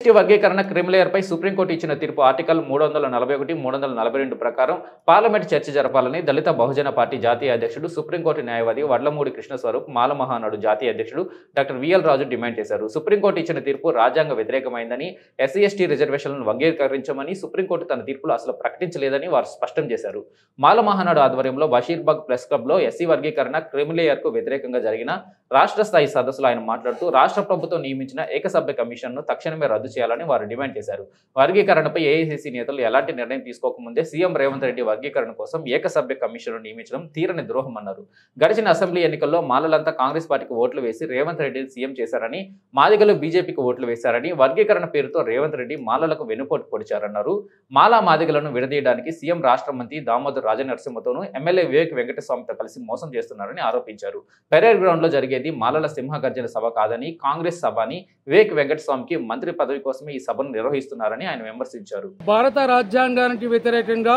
ST వర్గీకరణ క్రిమిలేయర్పై supreme court ఇచ్చిన తీర్పు ఆర్టికల్ 341, 342 ప్రకారం పార్లమెంట్ చర్చ జరపాలని దళిత బహుజన పార్టీ జాతీయ అధ్యక్షుడు సుప్రీంకోర్టు న్యాయవాది వడ్లమూడి కృష్ణస్వరూప్ మాల మహానాడు జాతీయ అధ్యక్షుడు డాక్టర్ విఎల్ రాజు డిమాండ్ చేశారు. సుప్రీంకోర్టు ఇచ్చిన తీర్పు రాజ్యాంగ వ్యతిరేకమైందని, ఎస్సీ ఎస్టీ రిజర్వేషన్లను వర్గీకరించమని సుప్రీంకోర్టు తన తీర్పులో అసలు ప్రకటించలేదని వారు స్పష్టం చేశారు. మాల మహానాడు ఆధ్వర్యంలో బషీర్బాగ్ ప్రెస్ క్లబ్ లో ఎస్సీ వర్గీకరణ క్రిమిలేయర్ కు వ్యతిరేకంగా జరిగిన రాష్ట్ర స్థాయి సదస్సులో ఆయన మాట్లాడుతూ రాష్ట్ర ప్రభుత్వం నియమించిన ఏకసభ్య కమిషన్ను తక్షణమే రద్దు చేయాలని వారు డిమాండ్ చేశారు. వర్గీకరణపై ఏఐసీసీ నేతలు ఎలాంటి నిర్ణయం తీసుకోకముందే సీఎం రేవంత్ రెడ్డి వర్గీకరణ కోసం ఏకసభ్య కమిషన్ను నియమించడం తీరని ద్రోహమన్నారు. గడిచిన అసెంబ్లీ ఎన్నికల్లో మాలలంతా కాంగ్రెస్ పార్టీకి ఓట్లు వేసి రేవంత్ రెడ్డిని సీఎం చేశారని, మాదిగలు బీజేపీకి ఓట్లు వేశారని, వర్గీకరణ పేరుతో రేవంత్ రెడ్డి మాలలకు వెనుపోటు పొడిచారన్నారు. మాలా మాదిగలను విడదీయడానికి సీఎం రాష్ట్ర మంత్రి దామోదర్ రాజనరసింహతోనూ ఎమ్మెల్యే వివేక్ వెంకటస్వామితో కలిసి మోసం చేస్తున్నారని ఆరోపించారు. పెరేడ్ గ్రౌండ్ లో జరిగేది మాలల సింహగర్జన సభ కాదని, కాంగ్రెస్ సభ అని, వివేక్ వెంకటస్వామికి మంత్రి పదవి కోసమే ఈ సభను నిర్వహిస్తున్నారని ఆయన విమర్శించారు. భారత రాజ్యాంగానికి వ్యతిరేకంగా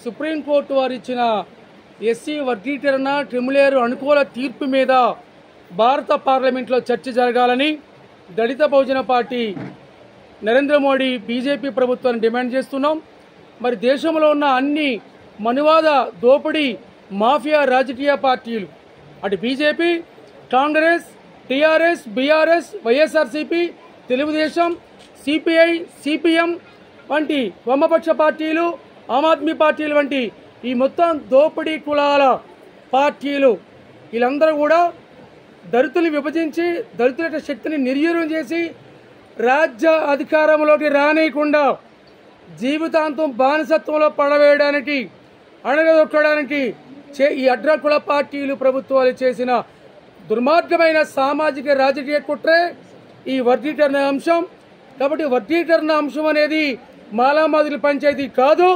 సుప్రీంకోర్టు వారు ఇచ్చిన ఎస్సీ వర్గీకరణ క్రిమిలేయర్ అనుకూల తీర్పు మీద భారత పార్లమెంట్లో చర్చ జరగాలని దళిత బహుజన పార్టీ నరేంద్ర మోడీ బీజేపీ ప్రభుత్వాన్ని డిమాండ్ చేస్తున్నాం. మరి దేశంలో ఉన్న అన్ని మనువాద దోపిడీ మాఫియా రాజకీయ పార్టీలు, అటు BJP, Congress, TRS, BRS, YSRCP, Telugu Desam, CPI, CPM వంటి వామపక్ష పార్టీలు, ఆమ్ ఆద్మీ పార్టీలు వంటి ఈ మొత్తం దోపిడీ కులాల పార్టీలు వీళ్ళందరూ కూడా దళితులు విభజించి దళితుల యొక్క శక్తిని నిర్వీర్యం చేసి రాజ్య అధికారంలోకి రానియకుండా జీవితాంతం బానిసత్వంలో పడవేయడానికి, అణగదొక్కడానికి ఈ అడ్రకుల పార్టీలు ప్రభుత్వాలు చేసిన దుర్మార్గమైన సామాజిక రాజకీయ కుట్రే ఈ వర్గీకరణ అంశం. కాబట్టి వర్గీకరణ అంశం అనేది మాలామాదిగల పంచాయతీ కాదు,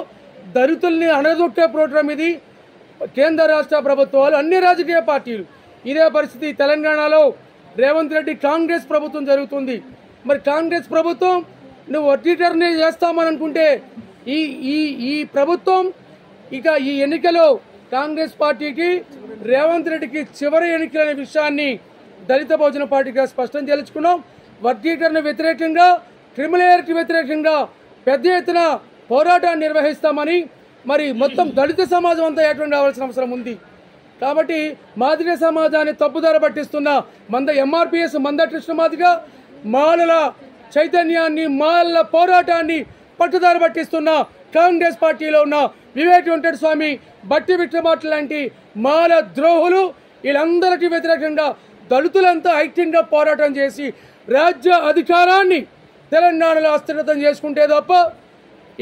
దళితుల్ని అణగదొక్కే ప్రోగ్రాం ఇది. కేంద్ర రాష్ట్ర ప్రభుత్వాలు, అన్ని రాజకీయ పార్టీలు ఇదే పరిస్థితి. తెలంగాణలో రేవంత్ రెడ్డి కాంగ్రెస్ ప్రభుత్వం జరుగుతుంది. మరి కాంగ్రెస్ ప్రభుత్వం నువ్వు వర్గీకరణ చేస్తామని అనుకుంటే ఈ ప్రభుత్వం ఇక ఈ ఎన్నికలో కాంగ్రెస్ పార్టీకి, రేవంత్ రెడ్డికి చివరి ఎన్నికలనే విషయాన్ని దళిత బహుజన పార్టీగా స్పష్టం తెలుసుకున్నాం. వర్గీకరణ వ్యతిరేకంగా, క్రిమిలేయర్కి వ్యతిరేకంగా పెద్ద ఎత్తున పోరాటాన్ని నిర్వహిస్తామని మరి మొత్తం దళిత సమాజం అంతా ఏకం రావాల్సిన అవసరం ఉంది. కాబట్టి మాదిగ సమాజాన్ని తప్పుదారి పట్టిస్తున్న ఎంఆర్పిఎస్ మంద కృష్ణ మాదిగ మాలల చైతన్యాన్ని, మాలల పోరాటాన్ని పట్టుదారి పట్టిస్తున్న కాంగ్రెస్ పార్టీలో ఉన్న వివేక్ వెంకటస్వామి, బట్టి విక్రమార్క లాంటి మాల ద్రోహులు వీళ్ళందరికీ వ్యతిరేకంగా దళితులంతా ఐక్యంగా పోరాటం చేసి రాజ్య అధికారాన్ని తెలంగాణలో హస్తగతం చేసుకుంటే తప్ప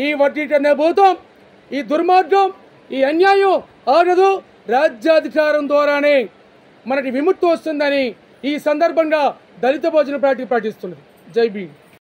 ఈ వర్గీకరణ భూతం, ఈ దుర్మార్గం, ఈ అన్యాయం ఆగదు. రాజ్యాధికారం ద్వారానే మనకి విముక్తి వస్తుందని ఈ సందర్భంగా దళిత బహుజన పార్టీ ప్రకటిస్తున్నది. జై భీమ్.